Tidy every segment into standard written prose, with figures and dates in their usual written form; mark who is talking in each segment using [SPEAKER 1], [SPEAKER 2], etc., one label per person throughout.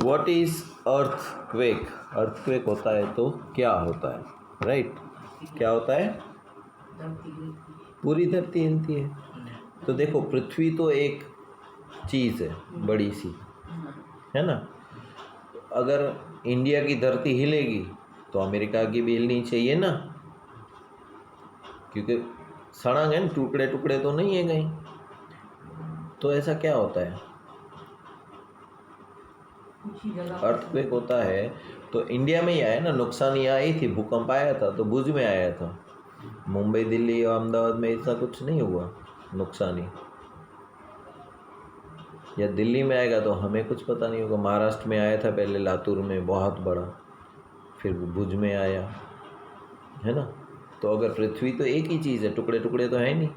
[SPEAKER 1] What is earthquake? Earthquake होता है तो क्या होता है, राइट? क्या होता है? पूरी धरती हिलती है। तो देखो, पृथ्वी तो एक चीज़ है बड़ी सी, है ना? अगर इंडिया की धरती हिलेगी तो अमेरिका की भी हिलनी चाहिए ना, क्योंकि सड़क है, टुकड़े टुकड़े तो नहीं है कहीं। तो ऐसा क्या होता है? अर्थक्वेक होता है तो इंडिया में ही आया ना, नुकसान यहाँ आई थी, भूकंप आया था तो भुज में आया था। मुंबई, दिल्ली और अहमदाबाद में ऐसा कुछ नहीं हुआ नुकसानी। या दिल्ली में आएगा तो हमें कुछ पता नहीं होगा। महाराष्ट्र में आया था पहले, लातूर में बहुत बड़ा, फिर भुज में आया, है ना? तो अगर पृथ्वी तो एक ही चीज़ है, टुकड़े टुकड़े तो है नहीं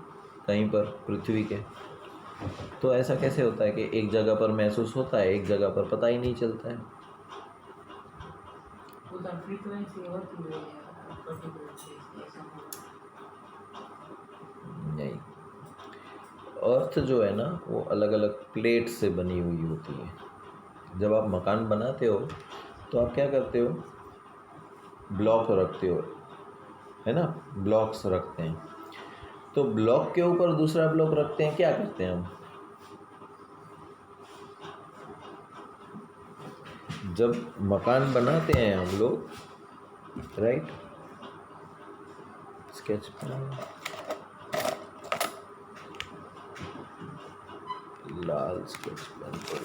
[SPEAKER 1] कहीं पर पृथ्वी के, तो ऐसा कैसे होता है कि एक जगह पर महसूस होता है, एक जगह पर पता ही नहीं चलता है? नहीं, अर्थ जो है ना वो अलग अलग प्लेट से बनी हुई होती है। जब आप मकान बनाते हो तो आप क्या करते हो? ब्लॉक रखते हो, है ना? ब्लॉक्स रखते हैं। तो ब्लॉक के ऊपर दूसरा ब्लॉक रखते हैं, क्या करते हैं हम? जब मकान बनाते हैं हम लोग, राइट? स्केच लाल स्केच पेन पर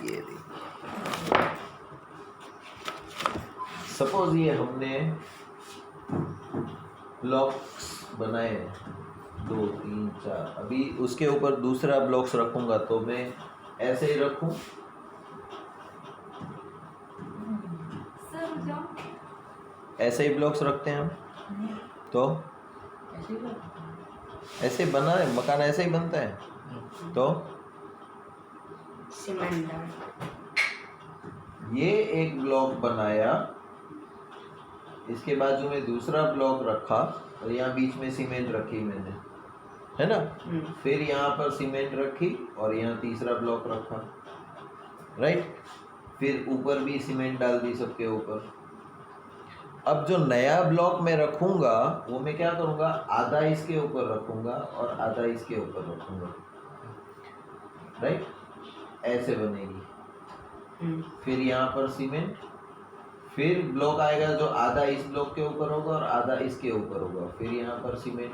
[SPEAKER 1] ये सपोज ये हमने ब्लॉक्स बनाए 2 3 4, अभी उसके ऊपर दूसरा ब्लॉक्स रखूंगा तो मैं ऐसे ही रखूं, ऐसे ही ब्लॉक्स रखते हैं हम। तो ऐसे बना है मकान, ऐसे ही बनता है। तो ये एक ब्लॉक बनाया, इसके बाजू में दूसरा ब्लॉक रखा और यहाँ बीच में सीमेंट रखी मैंने, है ना? फिर यहाँ पर सीमेंट रखी और यहाँ तीसरा ब्लॉक रखा, राइट? फिर ऊपर भी सीमेंट डाल दी सबके ऊपर। अब जो नया ब्लॉक मैं रखूंगा वो मैं क्या करूंगा? आधा इसके ऊपर रखूंगा और आधा इसके ऊपर रखूंगा, राइट? ऐसे बनेगी। फिर यहाँ पर सीमेंट, फिर ब्लॉक आएगा जो आधा इस ब्लॉक के ऊपर होगा और आधा इसके ऊपर होगा। फिर यहाँ पर सीमेंट,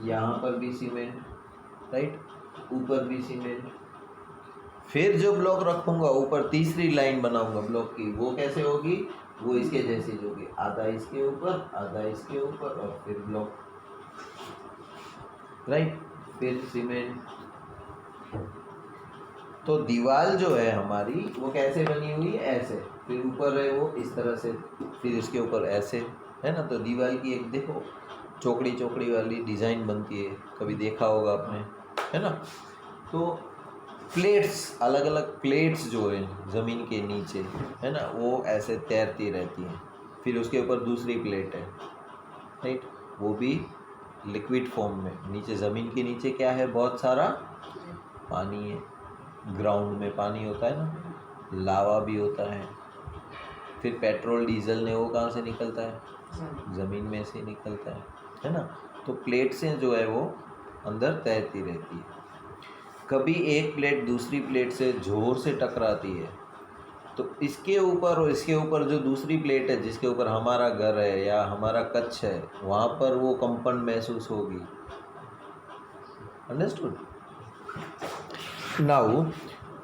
[SPEAKER 1] यहाँ पर भी सीमेंट, राइट? ऊपर भी सीमेंट। फिर जो ब्लॉक रखूंगा ऊपर तीसरी लाइन बनाऊंगा ब्लॉक की, वो कैसे होगी? वो इसके जैसी होगी, आधा इसके ऊपर आधा इसके ऊपर और फिर ब्लॉक, राइट? फिर सीमेंट। तो दीवार जो है हमारी वो कैसे बनी हुई है? ऐसे। फिर ऊपर है वो इस तरह से, फिर इसके ऊपर ऐसे, है ना? तो दीवार की एक देखो चौकड़ी चौकड़ी वाली डिज़ाइन बनती है, कभी देखा होगा आपने, है ना? तो प्लेट्स, अलग अलग प्लेट्स जो है ज़मीन के नीचे, है ना, वो ऐसे तैरती रहती हैं। फिर उसके ऊपर दूसरी प्लेट है, राइट? वो भी लिक्विड फॉर्म में। नीचे ज़मीन के नीचे क्या है? बहुत सारा पानी है। ग्राउंड में पानी होता है ना, लावा भी होता है। फिर पेट्रोल डीजल ने वो कहाँ से निकलता है? ज़मीन में से निकलता है ना? तो प्लेट से जो है वो अंदर तैरती रहती है। कभी एक प्लेट दूसरी प्लेट से जोर से टकराती है तो इसके ऊपर और इसके ऊपर जो दूसरी प्लेट है जिसके ऊपर हमारा घर है या हमारा कच्छ है, वहाँ पर वो कंपन महसूस होगी। Understood? Now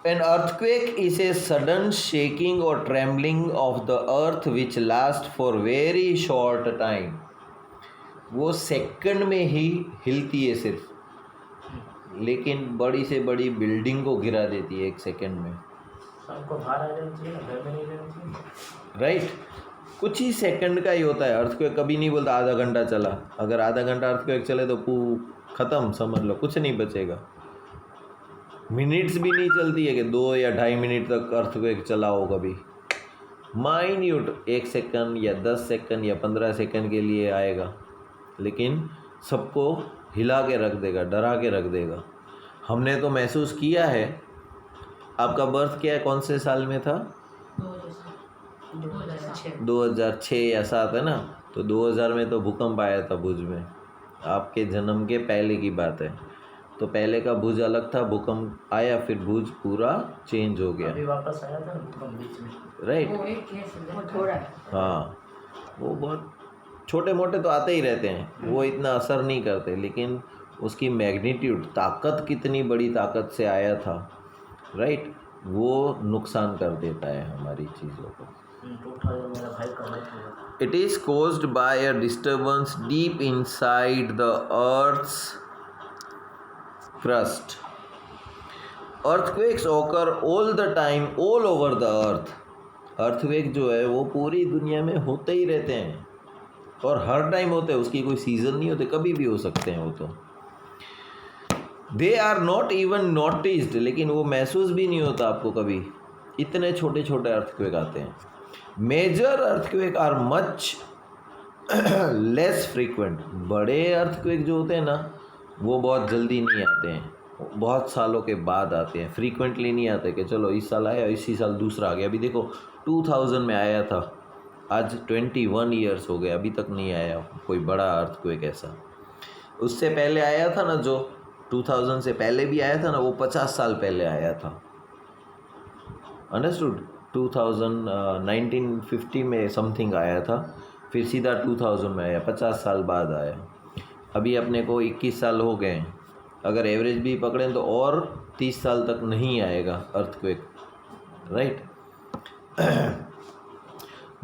[SPEAKER 1] an earthquake is a sudden shaking or trembling of the earth which lasts for very short time. वो सेकंड में ही हिलती है सिर्फ, लेकिन बड़ी से बड़ी बिल्डिंग को गिरा देती है एक सेकंड में।
[SPEAKER 2] सबको बाहर आ जाना चाहिए, घर में नहीं रहना चाहिए,
[SPEAKER 1] राइट? कुछ ही सेकंड का ही होता है अर्थक्वेक। कभी नहीं बोलता आधा घंटा चला। अगर आधा घंटा अर्थक्वेक चले तो ख़त्म, समझ लो कुछ नहीं बचेगा। मिनट्स भी नहीं चलती है कि 2 या 2.5 मिनट तक अर्थक्वेक चला हो। कभी माइन्यूट 1 सेकंड या 10 सेकंड या 15 सेकंड के लिए आएगा, लेकिन सबको हिला के रख देगा, डरा के रख देगा। हमने तो महसूस किया है आपका बर्थ क्या है, कौन से साल में था? 2006 या 7 है ना। तो 2000 में तो भूकंप आया था भुज में, आपके जन्म के पहले की बात है। तो पहले का भुज अलग था, भूकंप आया, फिर भुज पूरा चेंज हो गया।
[SPEAKER 2] अभी वापस आया था ना भूकंप बीच में।
[SPEAKER 1] राइट।
[SPEAKER 3] वो थोड़ा
[SPEAKER 1] हाँ, वो बहुत छोटे मोटे तो आते ही रहते हैं, वो इतना असर नहीं करते, लेकिन उसकी मैग्नीट्यूड, ताकत कितनी बड़ी ताकत से आया था, राइट, वो नुकसान कर देता है हमारी चीज़ों को।
[SPEAKER 2] 2005 का बर्थ हुआ।
[SPEAKER 1] It is caused by a disturbance deep inside the Earth's crust. Earthquakes occur all the time, all over the earth. Earthquake जो है वो पूरी दुनिया में होते ही रहते हैं, और हर टाइम होते हैं, उसकी कोई सीज़न नहीं होते, कभी भी हो सकते हैं वो तो। They are not even noticed, लेकिन वो महसूस भी नहीं होता आपको कभी, इतने छोटे छोटे अर्थक्वेक आते हैं। Major earthquake are much less frequent. बड़े अर्थक्वेक जो होते हैं ना, वो बहुत जल्दी नहीं आते हैं, बहुत सालों के बाद आते हैं, फ्रीक्वेंटली नहीं आते कि चलो इस साल आया, इसी साल दूसरा आ गया। अभी देखो 2000 में आया था, आज 21 ईयर्स हो गए, अभी तक नहीं आया कोई बड़ा अर्थक्वेक ऐसा। उससे पहले आया था ना, जो 2000 से पहले भी आया था ना, वो 50 साल पहले आया था। अंडरस्टूड? 1950 में समथिंग आया था, फिर सीधा 2000 में आया, 50 साल बाद आया। अभी अपने को 21 साल हो गए हैं, अगर एवरेज भी पकड़ें तो और 30 साल तक नहीं आएगा earthquake, right.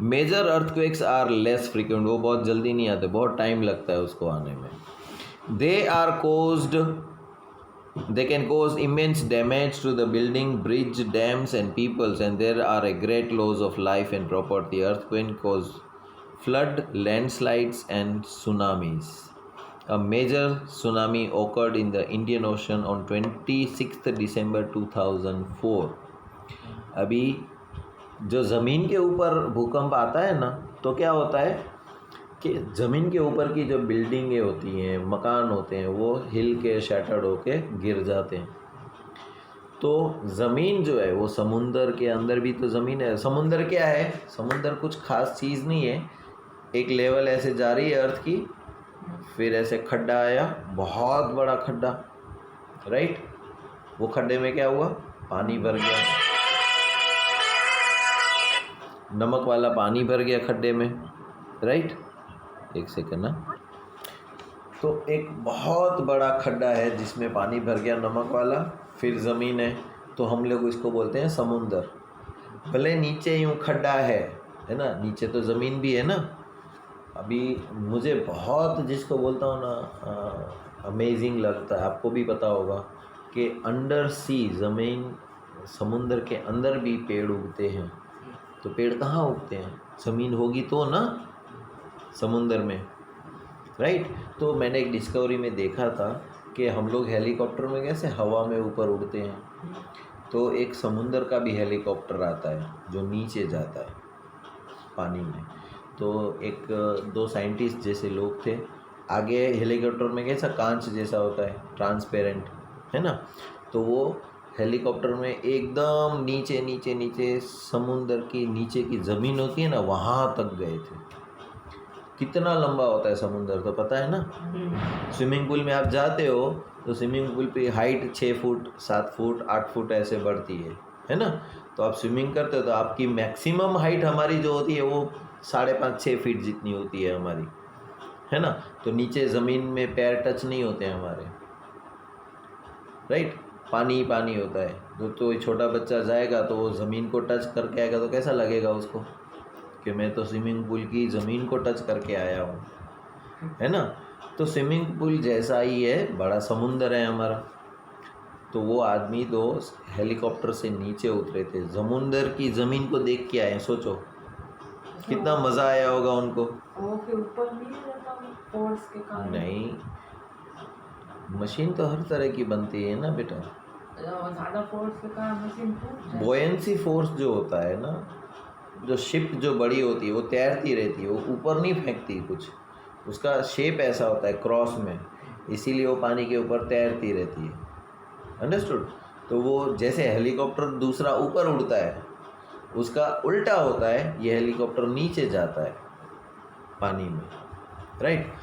[SPEAKER 1] Major earthquakes are less frequent, वो बहुत जल्दी नहीं आते, बहुत टाइम लगता है उसको आने में। They are caused, they can cause immense damage to the building, bridge, dams and peoples, and there are a great loss of life and property. Earthquake cause flood, landslides and tsunamis. A major tsunami occurred in the Indian Ocean on 26th December 2004. अभी जो ज़मीन के ऊपर भूकंप आता है ना, तो क्या होता है कि ज़मीन के ऊपर की जो बिल्डिंगें होती हैं, मकान होते हैं, वो हिल के शैटर्ड होके गिर जाते हैं। तो ज़मीन जो है वो समुंदर के अंदर भी तो ज़मीन है। समुंदर क्या है? समुंदर कुछ खास चीज़ नहीं है, एक लेवल ऐसे जा रही है अर्थ की, फिर ऐसे खड्डा आया, बहुत बड़ा खड्डा, राइट। वो खड्डे में क्या हुआ? पानी भर गया, नमक वाला पानी भर गया खड्डे में, राइट। एक सेकंड ना। तो एक बहुत बड़ा खड्डा है जिसमें पानी भर गया नमक वाला, फिर ज़मीन है, तो हम लोग इसको बोलते हैं समुंदर। भले नीचे यूँ खड्डा है ना, नीचे तो ज़मीन भी है ना। अभी मुझे बहुत, जिसको बोलता हूँ ना, अमेजिंग लगता है, आपको भी पता होगा कि अंडर सी, ज़मीन, समुंदर के अंदर भी पेड़ उगते हैं। तो पेड़ कहाँ उगते हैं? ज़मीन होगी तो ना, समुंदर में, राइट। तो मैंने एक डिस्कवरी में देखा था कि हम लोग हेलीकॉप्टर में कैसे हवा में ऊपर उड़ते हैं, तो एक समुंदर का भी हेलीकॉप्टर आता है जो नीचे जाता है पानी में। तो एक दो साइंटिस्ट जैसे लोग थे, आगे हेलीकॉप्टर में कैसा कांच जैसा होता है, ट्रांसपेरेंट, है ना। तो वो हेलीकॉप्टर में एकदम नीचे नीचे नीचे समुंदर की नीचे की ज़मीन होती है ना, वहाँ तक गए थे। कितना लंबा होता है समुंदर, तो पता है ना। स्विमिंग पूल में आप जाते हो तो स्विमिंग पूल पे हाइट 6 फुट, 7 फुट, 8 फुट ऐसे बढ़ती है ना। तो आप स्विमिंग करते हो तो आपकी मैक्सिमम हाइट हमारी जो होती है वो 5.5-6 फीट जितनी होती है हमारी, है ना। तो नीचे ज़मीन में पैर टच नहीं होते हैं हमारे, राइट। पानी ही पानी होता है। तो छोटा बच्चा जाएगा तो वो ज़मीन को टच करके आएगा तो कैसा लगेगा उसको कि मैं तो स्विमिंग पूल की ज़मीन को टच करके आया हूँ, है ना। तो स्विमिंग पूल जैसा ही है, बड़ा समुंदर है हमारा। तो वो आदमी तो हेलीकॉप्टर से नीचे उतरे थे, समुंदर की ज़मीन को देख के आए। सोचो कितना मज़ा आया होगा उनको।
[SPEAKER 3] वो फिर ऊपर नहीं रहता फोर्स के कारण?
[SPEAKER 1] नहीं, मशीन तो हर तरह की बनती है ना बेटा।
[SPEAKER 3] ज़्यादा फोर्स के कारण मशीन टूट जाए।
[SPEAKER 1] बोयेंसी फोर्स जो होता है ना, जो शिप जो बड़ी होती है वो तैरती रहती है, वो ऊपर नहीं फेंकती कुछ, उसका शेप ऐसा होता है क्रॉस में, इसीलिए वो पानी के ऊपर तैरती रहती है। अंडरस्टूड? तो वो जैसे हेलीकॉप्टर दूसरा ऊपर उड़ता है, उसका उल्टा होता है, ये हेलीकॉप्टर नीचे जाता है पानी में, राइट।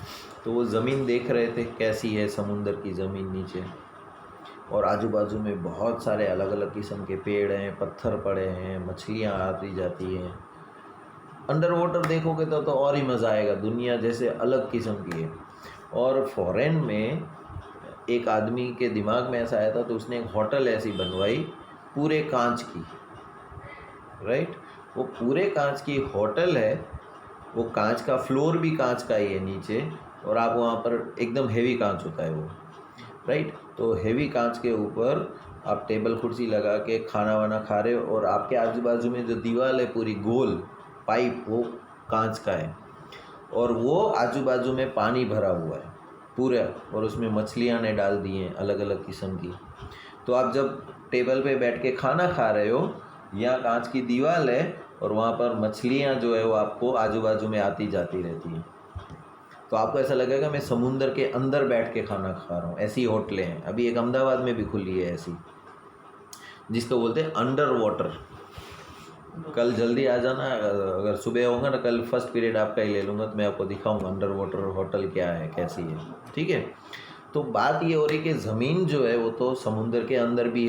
[SPEAKER 1] तो वो ज़मीन देख रहे थे कैसी है समुंदर की ज़मीन नीचे, और आजू बाजू में बहुत सारे अलग अलग किस्म के पेड़ हैं, पत्थर पड़े हैं, मछलियाँ आती जाती हैं। अंडर वाटर देखोगे तो और ही मज़ा आएगा, दुनिया जैसे अलग किस्म की है। और फॉरेन में एक आदमी के दिमाग में ऐसा आया था, तो उसने एक होटल ऐसी बनवाई पूरे कांच की, राइट। वो पूरे कांच की होटल है, वो कांच का फ्लोर भी कांच का ही है नीचे, और आप वहाँ पर एकदम हेवी कांच होता है वो, राइट। तो हेवी कांच के ऊपर आप टेबल कुर्सी लगा के खाना वाना खा रहे हो, और आपके आजू बाजू में जो दीवार है पूरी गोल पाइप वो कांच का है, और वो आजू बाजू में पानी भरा हुआ है पूरा, और उसमें मछलियाँ ने डाल दी हैं अलग अलग किस्म की। तो आप जब टेबल पे बैठ के खाना खा रहे हो, यहाँ कांच की दीवार है, और वहाँ पर मछलियाँ जो है वो आपको आजू बाजू में आती जाती रहती हैं। तो आपको ऐसा लगेगा मैं समुंदर के अंदर बैठ के खाना खा रहा हूँ। ऐसी होटलें हैं, अभी एक अहमदाबाद में भी खुली है ऐसी, जिसको बोलते हैं अंडर वाटर। कल जल्दी आ जाना, अगर सुबह होगा ना, कल फर्स्ट पीरियड आपका ही ले लूँगा, तो मैं आपको दिखाऊंगा अंडर वाटर होटल क्या है, कैसी है, ठीक है। तो बात ये हो रही कि ज़मीन जो है वो तो समुंदर के अंदर भी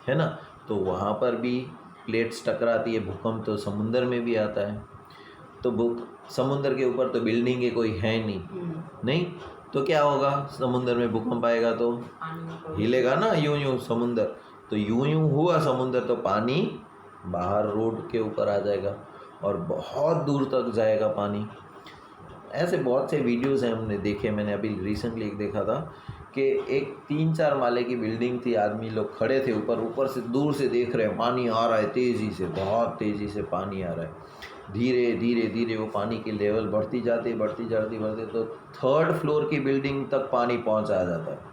[SPEAKER 1] है ना, तो वहाँ पर भी प्लेट्स टकराती है, भूकंप तो समुंदर में भी आता है। तो समुंदर के ऊपर तो बिल्डिंग कोई है नहीं, तो क्या होगा, समुंदर में भूकंप आएगा तो हिलेगा ना यूं समुंदर। तो यूं हुआ समुंदर, तो पानी बाहर रोड के ऊपर आ जाएगा और बहुत दूर तक जाएगा पानी। ऐसे बहुत से वीडियोस हैं हमने देखे, मैंने अभी रिसेंटली एक देखा था कि एक 3-4 माले की बिल्डिंग थी, आदमी लोग खड़े थे ऊपर से दूर से देख रहे हैं, पानी आ रहा है तेज़ी से, बहुत तेज़ी से पानी आ रहा है, धीरे धीरे धीरे वो पानी की लेवल बढ़ती जाती तो 3rd फ्लोर की बिल्डिंग तक पानी पहुंचा जाता है।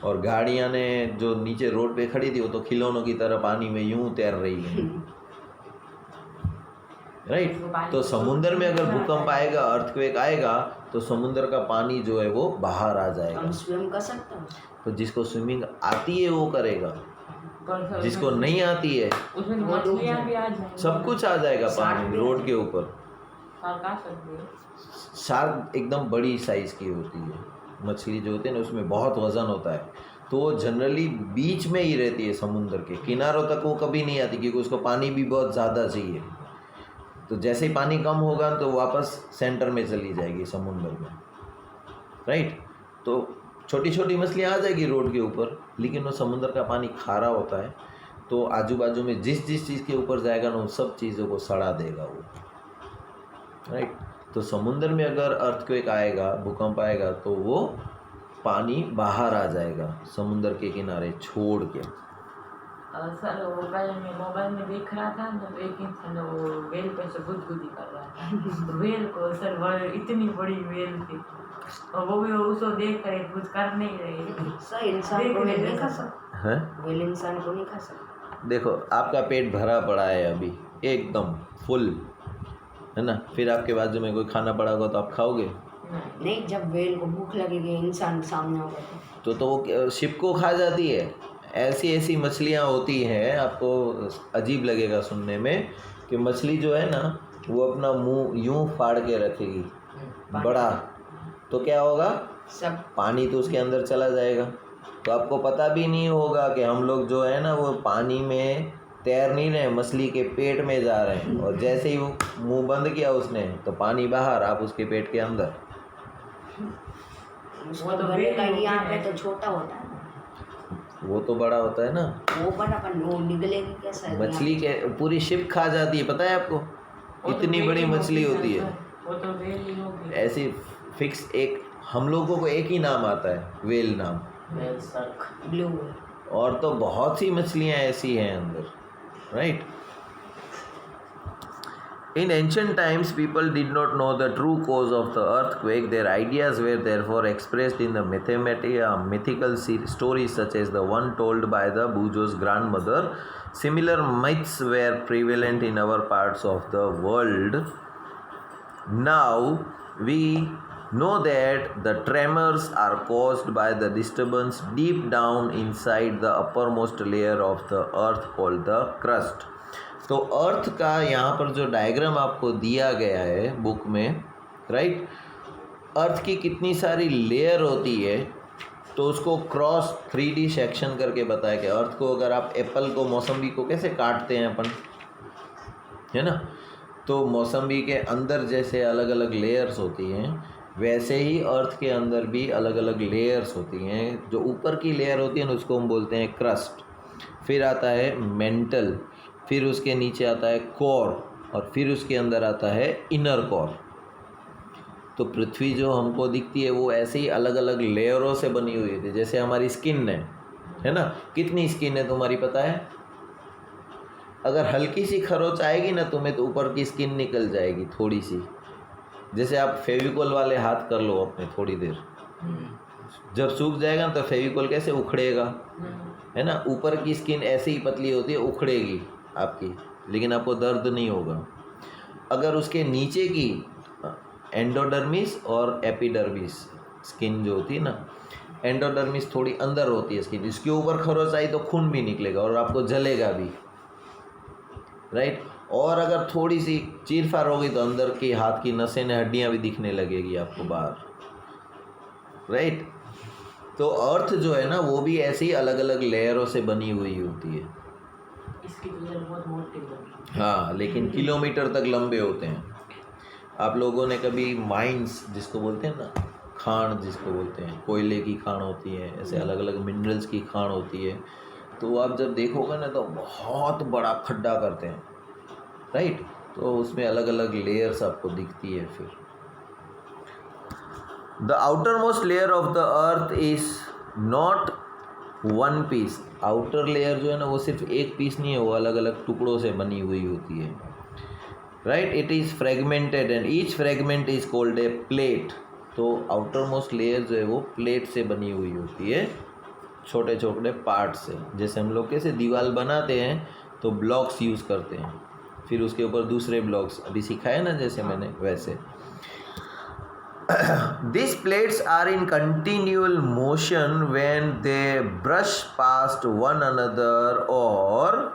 [SPEAKER 1] और गाड़ियां ने जो नीचे रोड पे खड़ी थी वो तो खिलौनों की तरह पानी में यूं तैर रही है, राइट। तो समुंदर में अगर भूकंप आएगा, अर्थक्वेक आएगा, तो समुंदर का पानी जो है वो बाहर आ जाएगा।
[SPEAKER 4] हम स्विम कर सकते हैं?
[SPEAKER 1] तो जिसको स्विमिंग आती है वो करेगा, जिसको नहीं आती है
[SPEAKER 3] उसमें मछलियाँ भी आ जाएंगी,
[SPEAKER 1] सब कुछ आ जाएगा पानी में, रोड के ऊपर। शार्क एकदम बड़ी साइज़ की होती है मछली जो होती है ना, उसमें बहुत वज़न होता है, तो वो जनरली बीच में ही रहती है, समुंदर के किनारों तक वो कभी नहीं आती, क्योंकि उसको पानी भी बहुत ज़्यादा चाहिए। तो जैसे ही पानी कम होगा तो वापस सेंटर में चली जाएगी समुंदर में, राइट। तो छोटी छोटी मछलियाँ आ जाएगी रोड के ऊपर, लेकिन वो समुंदर का पानी खारा होता है, तो आजू बाजू में जिस चीज़ के ऊपर जाएगा ना, उन सब चीज़ों को सड़ा देगा वो, राइट। तो समुंदर में अगर अर्थक्वेक आएगा, भूकंप आएगा, तो वो पानी बाहर आ जाएगा समुंदर के किनारे छोड़ के।
[SPEAKER 3] सर वो कल मैं मोबाइल में देख रहा था, जब एक इंसान वो वेल पे से गुदगुदी कर रहा था वेल को, सर इतनी बड़ी वेल थी, और वो भी उसको देख कर कुछ कर नहीं रही।
[SPEAKER 4] सर इंसान को वेल नहीं खा सकता है, वेल इंसान को नहीं खा सकता।
[SPEAKER 1] देखो आपका पेट भरा पड़ा है अभी एकदम फुल, है ना, फिर आपके बाजू में कोई खाना पड़ा होगा तो आप खाओगे
[SPEAKER 4] नहीं। जब वेल को भूख लगेगी, इंसान सामने होगा
[SPEAKER 1] तो वो शिप को खा जाती है। ऐसी मछलियाँ होती हैं, आपको अजीब लगेगा सुनने में, कि मछली जो है ना वो अपना मुंह यूं फाड़ के रखेगी बड़ा, तो क्या होगा,
[SPEAKER 4] सब
[SPEAKER 1] पानी तो उसके अंदर चला जाएगा। तो आपको पता भी नहीं होगा कि हम लोग जो है ना वो पानी में तैर नहीं रहे, मछली के पेट में जा रहे हैं, और जैसे ही वो मुंह बंद किया उसने, तो पानी बाहर, आप उसके पेट के अंदर।
[SPEAKER 4] वो तो गले का यहाँ पे तो छोटा होता है,
[SPEAKER 1] वो तो बड़ा होता है ना,
[SPEAKER 4] वो बड़ा, पर वो निकलेगी कैसे?
[SPEAKER 1] मछली के पूरी शिप खा जाती है, पता है आपको, इतनी बड़ी मछली होती है।
[SPEAKER 3] वो तो वेल ही होगी।
[SPEAKER 1] ऐसी फिक्स एक, हम लोगों को एक ही नाम आता है, वेल नाम,
[SPEAKER 2] वेल शार्क,
[SPEAKER 4] ब्लू,
[SPEAKER 1] और तो बहुत सी मछलियाँ ऐसी हैं अंदर, right. In ancient times, people did not know the true cause of the earthquake. Their ideas were therefore expressed in the mythical stories such as the one told by the Bujo's grandmother. Similar myths were prevalent in our parts of the world. Now, we know that the tremors are caused by the disturbance deep down inside the uppermost layer of the earth called the crust. तो अर्थ का यहाँ पर जो diagram आपको दिया गया है book में, राइट, अर्थ की कितनी सारी लेयर होती है तो उसको क्रॉस 3D सेक्शन करके बताया गया। अर्थ को अगर आप एप्पल को, मौसम्बी को कैसे काटते हैं अपन, है ना, तो मौसम्बी के अंदर जैसे अलग अलग लेयर्स होती हैं, वैसे ही अर्थ के अंदर भी अलग अलग लेयर्स होती हैं। जो ऊपर की लेयर होती है ना उसको हम बोलते हैं क्रस्ट, फिर आता है मेंटल, फिर उसके नीचे आता है कोर, और फिर उसके अंदर आता है इनर कोर। तो पृथ्वी जो हमको दिखती है वो ऐसे ही अलग अलग लेयरों से बनी हुई थी। जैसे हमारी स्किन है ना, कितनी स्किन है तुम्हारी पता है? अगर हल्की सी खरोच आएगी ना तुम्हें तो ऊपर की स्किन निकल जाएगी थोड़ी सी। जैसे आप फेविकोल वाले हाथ कर लो अपने थोड़ी देर, जब सूख जाएगा तो फेविकोल कैसे उखड़ेगा, है ना, ऊपर की स्किन ऐसे ही पतली होती है, उखड़ेगी आपकी, लेकिन आपको दर्द नहीं होगा। अगर उसके नीचे की एंडोडर्मिस और एपिडर्मिस स्किन जो होती है ना, एंडोडर्मिस थोड़ी अंदर होती है स्किन, इसके ऊपर खरोच आई तो खून भी निकलेगा और आपको जलेगा भी, राइट। और अगर थोड़ी सी चीरफाड़ होगी तो अंदर की हाथ की नसें ने हड्डियाँ भी दिखने लगेगी आपको बाहर, राइट। तो अर्थ जो है ना वो भी ऐसे ही अलग अलग लेयरों से बनी हुई होती है।
[SPEAKER 3] इसकी लेयर बहुत मोटी होती है।
[SPEAKER 1] हाँ, लेकिन किलोमीटर तक लंबे होते हैं। आप लोगों ने कभी माइंस जिसको बोलते हैं ना, खान जिसको बोलते हैं, कोयले की खान होती है, ऐसे अलग अलग मिनरल्स की खान होती है, तो आप जब देखोगे ना तो बहुत बड़ा खड्डा करते हैं, राइट। तो उसमें अलग अलग लेयर्स आपको दिखती है। फिर the outermost layer of the earth is not one piece. Outer layer जो है ना वो सिर्फ एक पीस नहीं है, वो अलग अलग टुकड़ों से बनी हुई होती है, right. It is fragmented and each fragment is called a plate. तो आउटर मोस्ट लेयर जो है वो प्लेट से बनी हुई होती है, छोटे छोटे पार्ट से। जैसे हम लोग कैसे दीवार बनाते हैं तो ब्लॉक्स यूज़ करते हैं, फिर उसके ऊपर दूसरे ब्लॉक्स, अभी सिखाया ना जैसे मैंने, वैसे। These plates are in continual motion when they brush past one another, or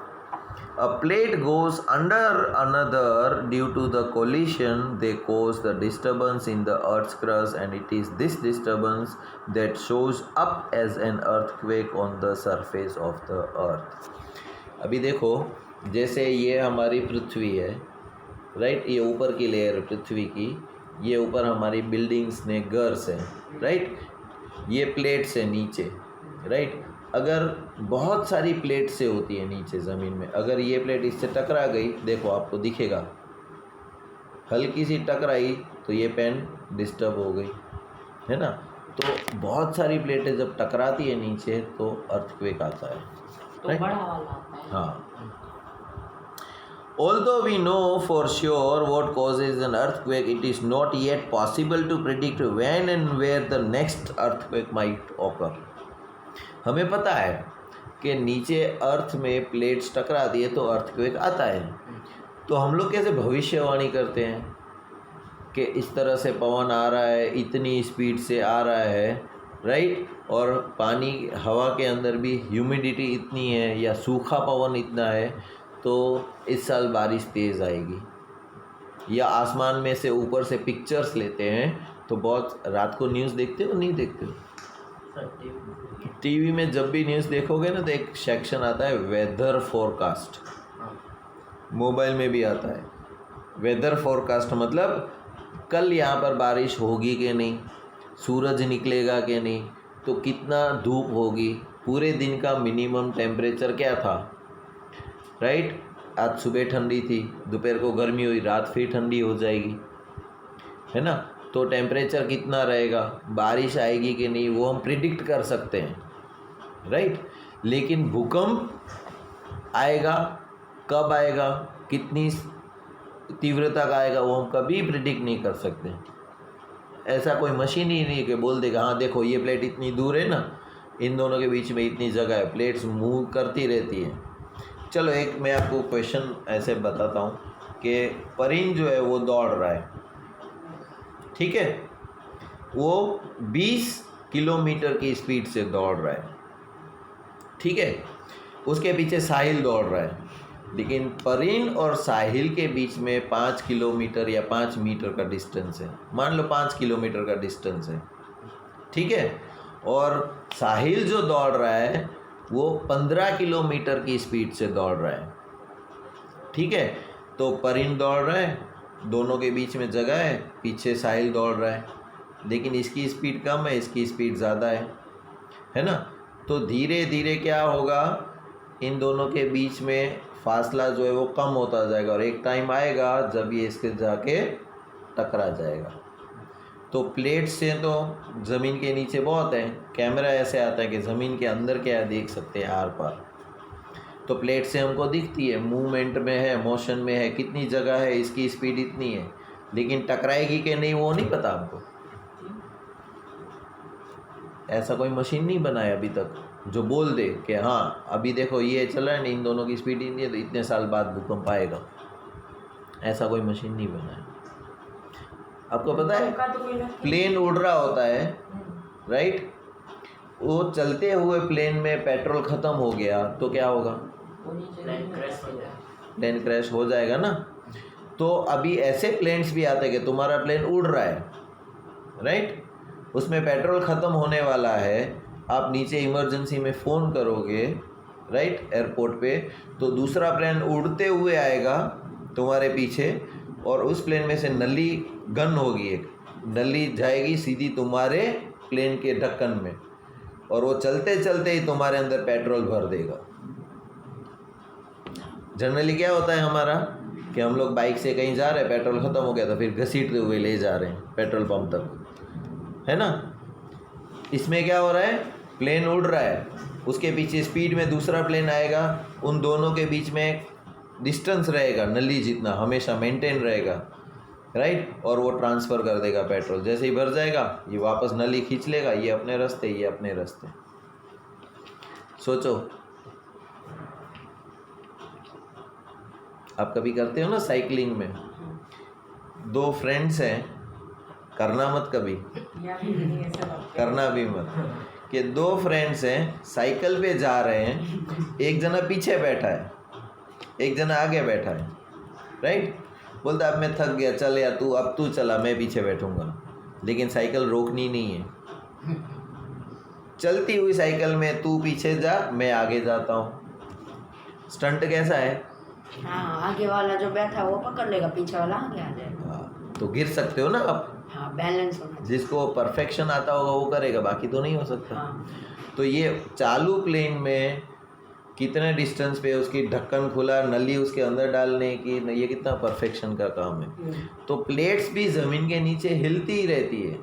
[SPEAKER 1] a plate goes under another due to the collision. They cause the disturbance in the earth's crust, and it is this disturbance that shows up as an earthquake on the surface of the earth. अभी देखो, जैसे ये हमारी पृथ्वी है, right, ये ऊपर की layer पृथ्वी की, ये ऊपर हमारी बिल्डिंग्स ने घर्स है, राइट, ये प्लेट से नीचे, राइट। अगर बहुत सारी प्लेट से होती है नीचे ज़मीन में, अगर ये प्लेट इससे टकरा गई, देखो आपको दिखेगा, हल्की सी टकराई तो ये पेन डिस्टर्ब हो गई, है ना। तो बहुत सारी प्लेटें जब टकराती है नीचे तो अर्थक्वेक आता है,
[SPEAKER 3] तो
[SPEAKER 1] राइट।
[SPEAKER 3] बड़ा वाला आता है।
[SPEAKER 1] हाँ। Although we know for sure what causes an earthquake, it is not yet possible to predict when and where the next earthquake might occur. हमें पता है कि नीचे अर्थ में प्लेट्स टकराती है तो अर्थक्वेक आता है, तो हम लोग कैसे भविष्यवाणी करते हैं कि इस तरह से पवन आ रहा है, इतनी स्पीड से आ रहा है, राइट, और पानी हवा के अंदर भी ह्यूमिडिटी इतनी है या सूखा पवन इतना है तो इस साल बारिश तेज़ आएगी। या आसमान में से ऊपर से पिक्चर्स लेते हैं तो बहुत, रात को न्यूज़ देखते हो नहीं देखते हो? टीवी में जब भी न्यूज़ देखोगे ना तो एक सेक्शन आता है वेदर फोरकास्ट, मोबाइल में भी आता है वेदर फोरकास्ट। मतलब कल यहाँ पर बारिश होगी कि नहीं, सूरज निकलेगा कि नहीं, तो कितना धूप होगी, पूरे दिन का मिनिमम टेम्परेचर क्या था, राइट। आज सुबह ठंडी थी, दोपहर को गर्मी हुई, रात फिर ठंडी हो जाएगी, है ना। तो टेम्परेचर कितना रहेगा, बारिश आएगी कि नहीं, वो हम प्रिडिक्ट कर सकते हैं, राइट। लेकिन भूकंप आएगा, कब आएगा, कितनी तीव्रता का आएगा, वो हम कभी प्रिडिक्ट नहीं कर सकते। ऐसा कोई मशीन ही नहीं है कि बोल देगा हाँ देखो ये प्लेट इतनी दूर है ना, इन दोनों के बीच में इतनी जगह है, प्लेट्स मूव करती रहती हैं। चलो एक मैं आपको क्वेश्चन ऐसे बताता हूँ कि परिंद जो है वो दौड़ रहा है, ठीक है। वो 20 किलोमीटर की स्पीड से दौड़ रहा है, ठीक है। उसके पीछे साहिल दौड़ रहा है, लेकिन परिन और साहिल के बीच में 5 किलोमीटर या 5 मीटर का डिस्टेंस है। मान लो 5 किलोमीटर का डिस्टेंस है, ठीक है। और साहिल जो दौड़ रहा है वो 15 किलोमीटर की स्पीड से दौड़ रहा है, ठीक है। तो परिन दौड़ रहा है, दोनों के बीच में जगह है, पीछे साहिल दौड़ रहा है, लेकिन इसकी स्पीड कम है, इसकी स्पीड ज़्यादा है ना। तो धीरे धीरे क्या होगा, इन दोनों के बीच में फासला जो है वो कम होता जाएगा, और एक टाइम आएगा जब ये इसके जाके टकरा जाएगा। तो प्लेट से तो ज़मीन के नीचे बहुत है, कैमरा ऐसे आता है कि ज़मीन के अंदर क्या है देख सकते हैं आर पार। तो प्लेट से हमको दिखती है, मूवमेंट में है, मोशन में है, कितनी जगह है, इसकी स्पीड इतनी है, लेकिन टकराएगी कि नहीं वो नहीं पता हमको। ऐसा कोई मशीन नहीं बनाया अभी तक जो बोल दे कि हाँ अभी देखो ये चल रहा है, इन दोनों की स्पीड इतनी है तो इतने साल बाद भूकंप आएगा। ऐसा कोई मशीन नहीं बनाया। आपको पता है प्लेन उड़ रहा होता है, राइट, वो चलते हुए प्लेन में पेट्रोल ख़त्म हो गया तो क्या होगा, प्लेन क्रैश हो जाएगा ना। तो अभी ऐसे प्लेन्स भी आते हैं कि तुम्हारा प्लेन उड़ रहा है, राइट, उसमें पेट्रोल ख़त्म होने वाला है, आप नीचे इमरजेंसी में फ़ोन करोगे, राइट, एयरपोर्ट पे, तो दूसरा प्लेन उड़ते हुए आएगा तुम्हारे पीछे, और उस प्लेन में से नली गन होगी, एक नली जाएगी सीधी तुम्हारे प्लेन के ढक्कन में, और वो चलते चलते ही तुम्हारे अंदर पेट्रोल भर देगा। जनरली क्या होता है हमारा कि हम लोग बाइक से कहीं जा रहे हैं, पेट्रोल ख़त्म हो गया तो फिर घसीटते हुए ले जा रहे हैं पेट्रोल पंप तक, है ना। इसमें क्या हो रहा है, प्लेन उड़ रहा है, उसके पीछे स्पीड में दूसरा प्लेन आएगा, उन दोनों के बीच में डिस्टेंस रहेगा नली जितना, हमेशा मेंटेन रहेगा, राइट, और वो ट्रांसफ़र कर देगा पेट्रोल। जैसे ही भर जाएगा ये वापस नली खींच लेगा, ये अपने रास्ते, ये अपने रास्ते। सोचो, आप कभी करते हो ना साइकिलिंग में, दो फ्रेंड्स हैं, करना मत कभी, करना भी मत, कि दो फ्रेंड्स हैं साइकिल पे जा रहे हैं, एक जना पीछे बैठा है, एक जना आगे बैठा है, राइट, बोलता अब मैं थक गया, चल यार तू, अब तू चला, मैं पीछे बैठूंगा, लेकिन साइकिल रोकनी नहीं है। चलती हुई साइकिल में तू पीछे जा, मैं आगे जाता हूँ। स्टंट कैसा है,
[SPEAKER 4] हाँ, आगे वाला जो बैठा है वो पकड़ लेगा, पीछे वाला आगे आ जाएगा।
[SPEAKER 1] हाँ, तो गिर सकते हो ना आप।
[SPEAKER 4] हाँ, बैलेंस होना चाहिए।
[SPEAKER 1] जिसको परफेक्शन आता होगा वो करेगा, बाकी तो नहीं हो सकता।
[SPEAKER 4] हाँ।
[SPEAKER 1] तो ये चालू प्लेन में कितने डिस्टेंस पे उसकी ढक्कन खुला, नली उसके अंदर डालने की, ये कितना परफेक्शन का काम है। तो प्लेट्स भी ज़मीन के नीचे हिलती ही रहती है,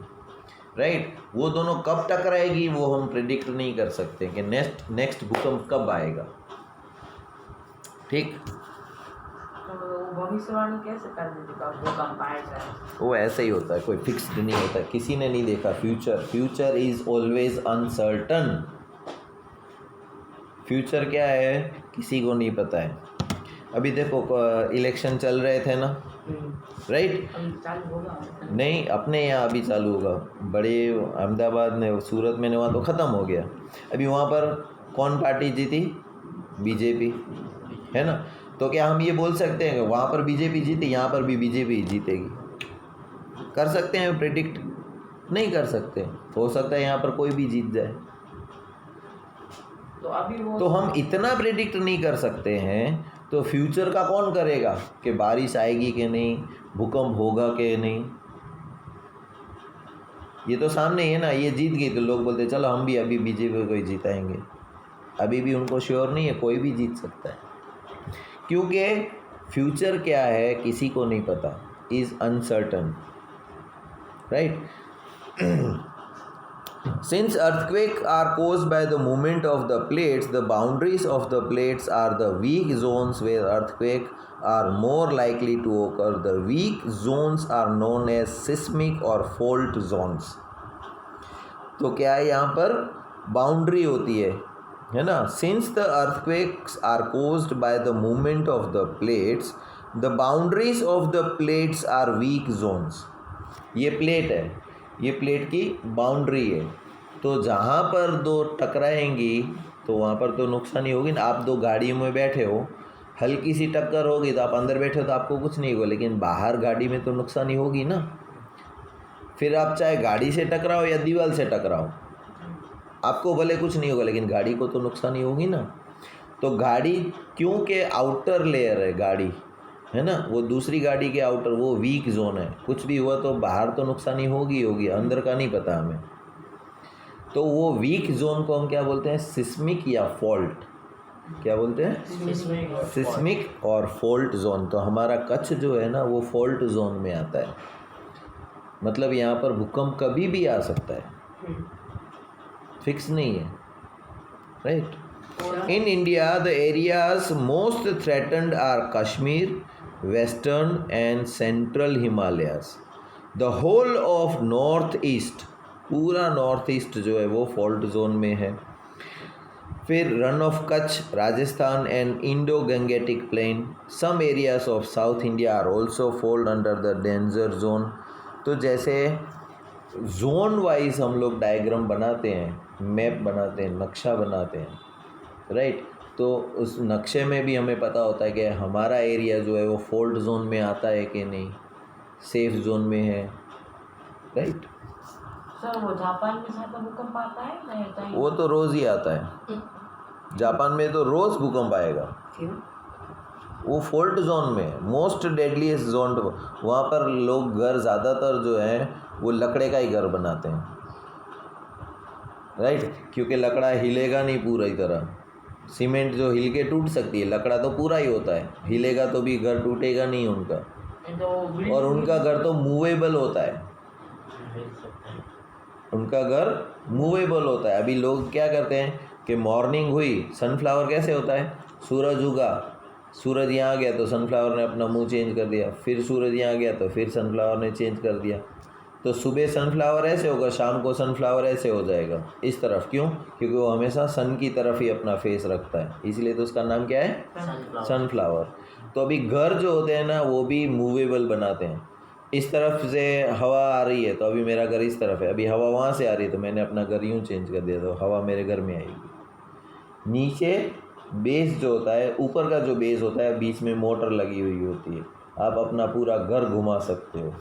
[SPEAKER 1] राइट। वो दोनों कब टकराएगी वो हम प्रिडिक्ट नहीं कर सकते कि नेक्स्ट भूकंप कब आएगा, ठीक।
[SPEAKER 3] भविष्यवाणी कैसे कर देती कब भूकंप आएगा?
[SPEAKER 1] वो ऐसे ही होता है, कोई फिक्स्ड नहीं होता। किसी ने नहीं देखा future is always uncertain. Future क्या है किसी को नहीं पता है। अभी देखो इलेक्शन चल रहे थे ना, राइट,
[SPEAKER 3] चालू होगा
[SPEAKER 1] नहीं अपने यहाँ अभी चालू होगा, बड़े अहमदाबाद में, सूरत में, वहाँ तो ख़त्म हो गया। अभी वहाँ पर कौन पार्टी जीती, बीजेपी, है ना। तो क्या हम ये बोल सकते हैं कि वहाँ पर बीजेपी जीती, यहाँ पर भी बीजेपी जीतेगी? कर सकते हैं प्रेडिक्ट? नहीं कर सकते। हो सकता है यहाँ पर कोई भी जीत जाए।
[SPEAKER 3] तो अभी वो
[SPEAKER 1] तो हम इतना प्रेडिक्ट नहीं कर सकते हैं, तो फ्यूचर का कौन करेगा कि बारिश आएगी कि नहीं, भूकंप होगा कि नहीं। ये तो सामने ही है ना, ये जीत गई तो लोग बोलते चलो हम भी अभी बीजेपी को ही जिताएंगे। अभी भी उनको श्योर नहीं है, कोई भी जीत सकता है, क्योंकि फ्यूचर क्या है किसी को नहीं पता, is uncertain, right. Since earthquakes are caused by the movement of the plates, the boundaries of the plates are the weak zones where earthquakes are more likely to occur. The weak zones are known as seismic or fault zones. तो क्या है यहाँ पर boundary होती है ना। Since the earthquakes are caused by the movement of the plates, the boundaries of the plates are weak zones. ये plate है, ये प्लेट की बाउंड्री है। तो जहाँ पर दो टकराएंगी तो वहाँ पर तो नुकसान ही होगी ना। आप दो गाड़ियों में बैठे हो, हल्की सी टक्कर होगी तो आप अंदर बैठे हो तो आपको कुछ नहीं होगा, लेकिन बाहर गाड़ी में तो नुकसान ही होगी ना। फिर आप चाहे गाड़ी से टकराओ या दीवार से टकराओ, आपको भले कुछ नहीं होगा लेकिन गाड़ी को तो नुकसान ही होगी ना। तो गाड़ी क्योंकि आउटर लेयर है गाड़ी, है ना, वो दूसरी गाड़ी के आउटर, वो वीक जोन है। कुछ भी हुआ तो बाहर तो नुकसान ही होगी, अंदर का नहीं पता हमें। तो वो वीक जोन को हम क्या बोलते हैं? सिस्मिक या फॉल्ट। क्या बोलते हैं? सिस्मिक और फॉल्ट जोन। तो हमारा कच्छ जो है ना वो फॉल्ट जोन में आता है, मतलब यहाँ पर भूकंप कभी भी आ सकता है, फिक्स नहीं है, right. In India, the areas most threatened are Kashmir, Western and Central Himalayas. The whole of Northeast, पूरा नॉर्थ ईस्ट जो है वो फॉल्ट जोन में है। फिर Rann of Kutch, Rajasthan and Indo Gangetic plain, some areas of south India are also fold under the danger zone. तो जैसे zone wise हम लोग डायग्राम बनाते हैं, मैप बनाते हैं, नक्शा बनाते हैं, राइट। तो उस नक्शे में भी हमें पता होता है कि हमारा एरिया जो है वो फॉल्ट जोन में आता है कि नहीं, सेफ जोन में है, राइट।
[SPEAKER 3] सर वो जापान में ज्यादा भूकंप आता है ना, या चाइना?
[SPEAKER 1] वो तो रोज़ ही आता है, जापान में तो रोज़ भूकंप आएगा।
[SPEAKER 4] क्यों?
[SPEAKER 1] वो फॉल्ट जोन में, मोस्ट डेडलीस्ट जोन। वहाँ पर लोग घर ज़्यादातर जो है वो लकड़े का ही घर बनाते हैं, राइट, क्योंकि लकड़ा हिलेगा नहीं पूरी तरह। सीमेंट जो हिल के टूट सकती है, लकड़ा तो पूरा ही होता है, हिलेगा तो भी घर टूटेगा नहीं उनका।
[SPEAKER 3] तो
[SPEAKER 1] और उनका घर तो मूवेबल होता है, उनका घर मूवेबल होता है। अभी लोग क्या करते हैं कि मॉर्निंग हुई, सनफ्लावर कैसे होता है, सूरज उगा, सूरज यहाँ आ गया तो सनफ्लावर ने अपना मुंह चेंज कर दिया, फिर सूरज यहाँ आ गया तो फिर सनफ्लावर ने चेंज कर दिया। तो सुबह सनफ्लावर ऐसे होगा, शाम को सनफ्लावर ऐसे हो जाएगा इस तरफ। क्यों? क्योंकि वो हमेशा सन की तरफ ही अपना फेस रखता है, इसलिए तो उसका नाम क्या है? सनफ्लावर। तो अभी घर जो होते हैं ना वो भी मूवेबल बनाते हैं। इस तरफ से हवा आ रही है तो अभी मेरा घर इस तरफ है, अभी हवा वहाँ से आ रही है तो मैंने अपना घर यूँ चेंज कर दिया तो हवा मेरे घर में आएगी। नीचे बेस जो होता है, ऊपर का जो बेस होता है, बीच में मोटर लगी हुई होती है, आप अपना पूरा घर घुमा सकते हो,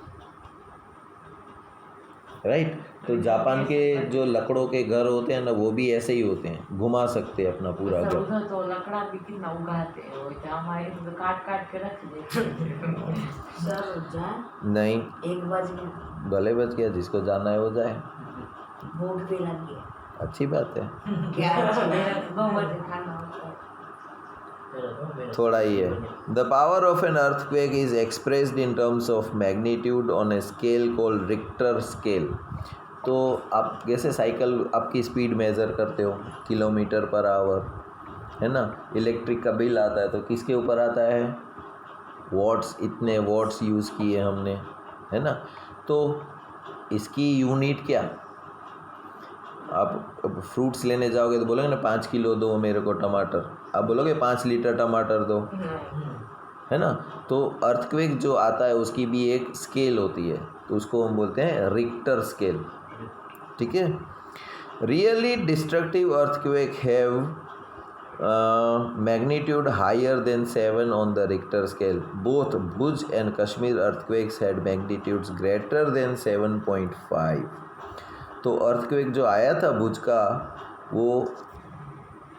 [SPEAKER 1] राइट। तो जापान के जो लकड़ों के घर होते हैं ना वो भी ऐसे ही होते हैं, घुमा सकते हैं अपना पूरा घर।
[SPEAKER 3] उधर तो लकड़ा भी कितना उगाते हैं, वो हमारे तो काट काट के रख देते हैं।
[SPEAKER 4] सर जाए?
[SPEAKER 1] नहीं,
[SPEAKER 4] 1 बज गया,
[SPEAKER 1] भले बच गया, जिसको जाना है वो जाए,
[SPEAKER 4] भूख भी लग गया।
[SPEAKER 1] अच्छी बात है।
[SPEAKER 4] क्या
[SPEAKER 3] मेरा तो 2 बजे खाना होता है।
[SPEAKER 1] थोड़ा ही है। The power of an earthquake is expressed in terms of magnitude on a scale called Richter scale. तो आप जैसे साइकिल आपकी स्पीड मेज़र करते हो किलोमीटर पर आवर, है ना। इलेक्ट्रिक का बिल आता है तो किसके ऊपर आता है? वॉट्स, इतने वॉट्स यूज़ किए हमने, है ना। तो इसकी यूनिट क्या, आप फ्रूट्स लेने जाओगे तो बोलोगे ना 5 किलो दो मेरे को टमाटर, आप बोलोगे 5 लीटर टमाटर दो, है ना। तो अर्थक्वेक जो आता है उसकी भी एक स्केल होती है, तो उसको हम बोलते हैं रिक्टर स्केल, ठीक है। Really destructive earthquake have magnitude higher than 7 on the Richter scale. Both Bhuj and Kashmir earthquakes had magnitudes greater than 7.5। तो अर्थक्वेक जो आया था भुज का वो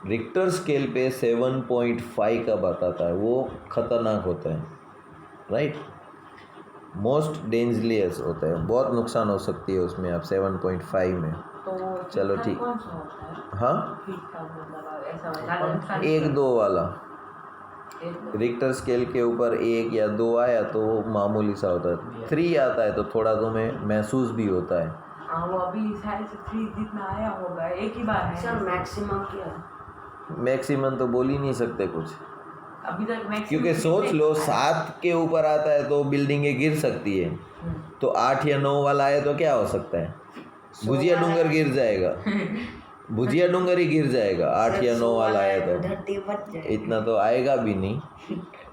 [SPEAKER 1] रिक्टर स्केल पे 7.5 का बताता है, वो ख़तरनाक होता है, राइट। मोस्ट डेंजरियस होता है, बहुत नुकसान हो सकती है उसमें आप 7.5 में।
[SPEAKER 3] तो
[SPEAKER 1] चलो ठीक,
[SPEAKER 3] कौन सा होता है?
[SPEAKER 1] हाँ,
[SPEAKER 3] ठीक का मतलब ऐसा ज़्यादा नुकसान
[SPEAKER 1] 1-2 वाला।
[SPEAKER 3] एक
[SPEAKER 1] रिक्टर स्केल के ऊपर 1 या 2 आया तो वो मामूली सा होता है। 3 आता है तो थोड़ा तुम्हें महसूस भी होता है।
[SPEAKER 3] हाँ, वो अभी शायद से 3 जितना आया होगा, एक ही बार है।
[SPEAKER 4] सर मैक्सिमम क्या है?
[SPEAKER 1] मैक्सिमम तो बोल ही नहीं सकते कुछ,
[SPEAKER 3] अभी तक मैक्सिमम
[SPEAKER 1] क्योंकि सोच लो 7 के ऊपर आता है तो बिल्डिंगें गिर सकती है, तो 8 या 9 वाला आए तो क्या हो सकता है? भुजिया डूंगर गिर जाएगा, भुजिया डूंगरी गिर जाएगा 8 या 9 वाला आया तो
[SPEAKER 4] 30 बच जाए।
[SPEAKER 1] इतना तो आएगा भी नहीं,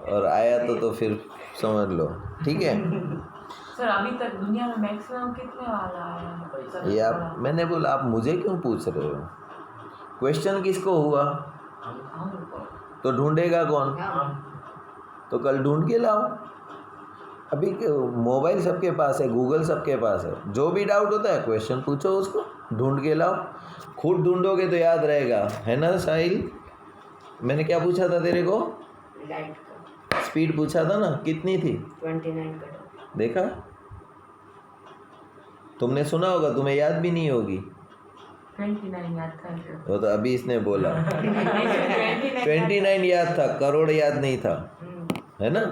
[SPEAKER 1] और आया तो फिर समझ लो, ठीक है।
[SPEAKER 3] सर अभी तक दुनिया में मैक्सिमम कितने वाला आया है सर?
[SPEAKER 1] ये आप, मैंने बोला आप मुझे क्यों पूछ रहे हो? क्वेश्चन किसको हुआ
[SPEAKER 3] हमको
[SPEAKER 1] तो ढूंढेगा कौन? तो कल ढूंढ के लाओ। अभी मोबाइल सबके पास है, गूगल सबके पास है, जो भी डाउट होता है क्वेश्चन पूछो उसको, ढूंढ के लाओ। खुद ढूंढोगे तो याद रहेगा, है ना साहिल? मैंने क्या पूछा था तेरे को?
[SPEAKER 4] लाइट का
[SPEAKER 1] स्पीड पूछा था ना, कितनी थी?
[SPEAKER 4] 29 का।
[SPEAKER 1] देखा? तुमने सुना होगा, तुम्हें याद भी नहीं होगी।
[SPEAKER 3] 29 याद था सर।
[SPEAKER 1] वो तो अभी इसने बोला 29 याद था, करोड़ याद नहीं था, है ना?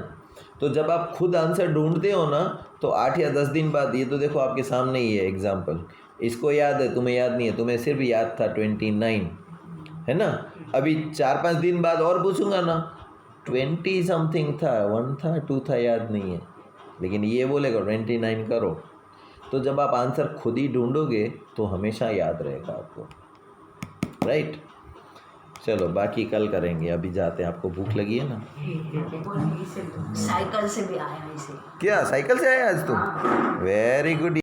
[SPEAKER 1] तो जब आप खुद आंसर ढूंढते हो ना, तो 8 या 10 दिन बाद, ये तो देखो आपके सामने ही है एग्जाम्पल, इसको याद है, तुम्हें याद नहीं है, तुम्हें सिर्फ याद था 29, है ना? अभी 4-5 दिन बाद और पूछूंगा ना, 20 समथिंग था, 1 था, 2 था, याद नहीं है, लेकिन ये बोलेगा 29 करो। तो जब आप आंसर खुद ही ढूंढोगे तो हमेशा याद रहेगा आपको, राइट? चलो बाकी कल करेंगे, अभी जाते हैं, आपको भूख लगी है ना?
[SPEAKER 4] साइकिल से भी आया इसे।
[SPEAKER 1] क्या साइकिल से आया आज तुम? Very good.